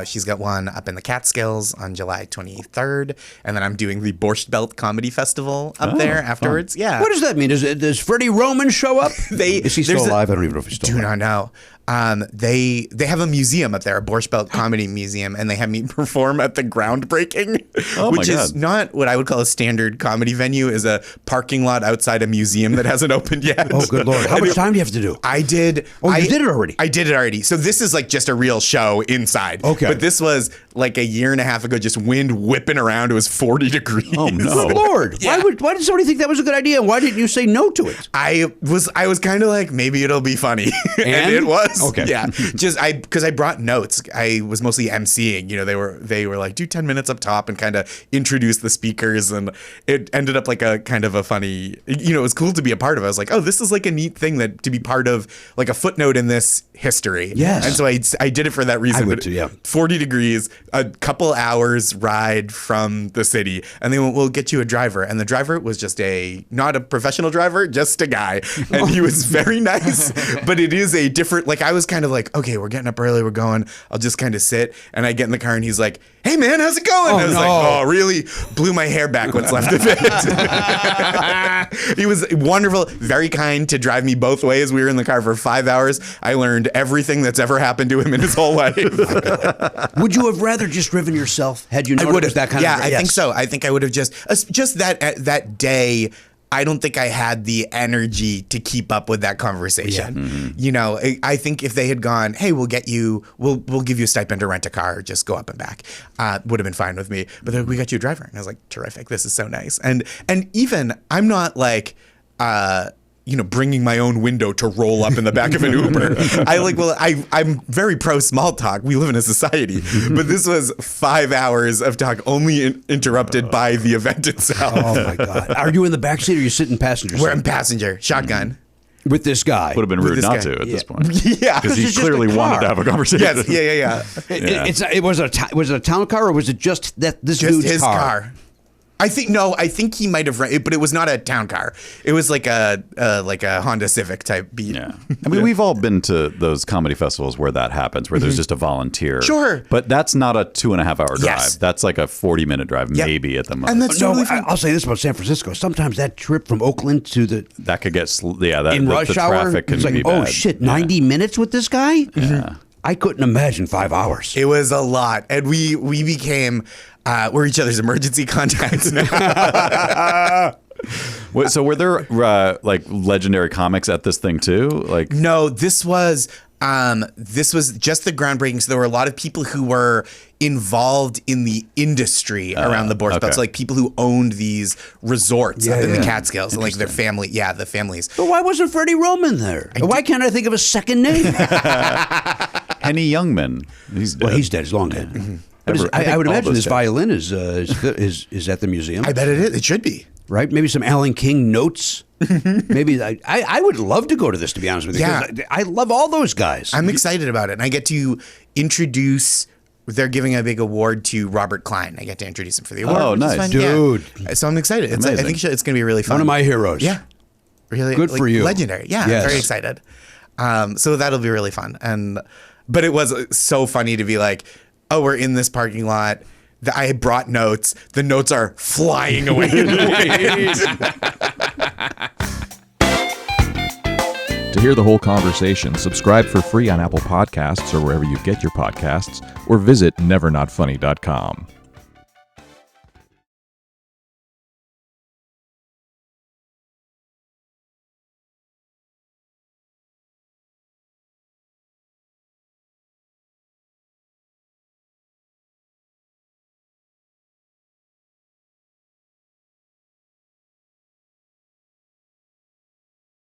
she's got one up in the Catskills on July 23rd, and then I'm doing the Borscht Belt Comedy Festival up there afterwards. Fun. Yeah. What does that mean? Does Freddie Roman show up? Is he still alive? I don't even know if he's still alive. Do not know. They have a museum up there, a Borscht Belt Comedy Museum, and they have me perform at the groundbreaking, which is not what I would call a standard comedy venue. Is a parking lot outside a museum that hasn't opened yet. Oh, good Lord. How much time do you have to do? I did. Oh, you did it already? I did it already. So this is like just a real show inside. Okay. But this was like a year and a half ago, just wind whipping around. It was 40 degrees. Oh, no. Good Lord. Yeah. Why did somebody think that was a good idea? Why didn't you say no to it? I was kind of like, maybe it'll be funny. And it was. Okay. Yeah. Because I brought notes. I was mostly emceeing. You know, they were like, do 10 minutes up top and kind of introduce the speakers. And it ended up like a kind of a funny, you know, it was cool to be a part of. I was like, oh, this is like a neat thing that to be part of, like a footnote in this history. Yes. And so I did it for that reason. I would too, yeah. 40 degrees, a couple hours ride from the city. And they went, we'll get you a driver. And the driver was just not a professional driver, just a guy. And he was very nice. But it is a different, like I was kind of like, okay, we're getting up early, we're going, I'll just kind of sit. And I get in the car and he's like, hey man, how's it going? I was like, oh, really blew my hair back what's left of it. He was wonderful, very kind to drive me both ways. We were in the car for 5 hours. I learned everything that's ever happened to him in his whole life. Would you have rather just driven yourself? Had you noticed that kind of? Yeah, I think so. I think I would have just that day. I don't think I had the energy to keep up with that conversation. Yeah. Mm-hmm. You know, I think if they had gone, hey, we'll give you a stipend to rent a car, just go up and back, would have been fine with me. But then we got you a driver. And I was like, terrific. This is so nice. And even I'm not like, bringing my own window to roll up in the back of an Uber. I'm very pro small talk. We live in a society. But this was 5 hours of talk only interrupted by the event itself. Oh, my God. Are you in the backseat or are you sitting passenger seat? We're in passenger, shotgun. With this guy. Would have been rude not to at this point. Yeah. Because he clearly wanted to have a conversation. Yes, yeah. Was it a town car or was it just this dude's his car? I think he might have rented, but it was not a town car. It was like a Honda Civic type beat. Yeah. I mean, we've all been to those comedy festivals where that happens, where there's just a volunteer. Sure. But that's not a 2.5 hour drive. Yes. That's like a 40-minute drive, maybe at the most. And that's totally fine. I'll say this about San Francisco. Sometimes that trip from Oakland to that could get in rush the hour, traffic can it's like, be bad. oh shit, 90 minutes with this guy? Yeah. Mm-hmm. I couldn't imagine 5 hours. It was a lot, and we became we're each other's emergency contacts now. So were there like legendary comics at this thing too? Like no, this was just the groundbreaking. So there were a lot of people who were involved in the industry around the Borscht Belt. So like people who owned these resorts up in the Catskills, and like their family, the families. But why wasn't Freddie Roman there? Why can't I think of a second name? Henny Youngman. He's dead. Well, he's dead. He's long dead. Mm-hmm. I would imagine his violin is at the museum. I bet it is. It should be. Right? Maybe some Alan King notes. Maybe I would love to go to this, to be honest with you. Yeah. I love all those guys. I'm excited about it. And I get to introduce, they're giving a big award to Robert Klein. I get to introduce him for the award. Oh, nice. Dude. Yeah. So I'm excited. I think it's going to be really fun. One of my heroes. Yeah. Really good for you. Legendary. Yeah. Yes. I'm very excited. So that'll be really fun. But it was so funny to be like, oh, we're in this parking lot. I brought notes. The notes are flying away in the wind. To hear the whole conversation, subscribe for free on Apple Podcasts or wherever you get your podcasts, or visit nevernotfunny.com.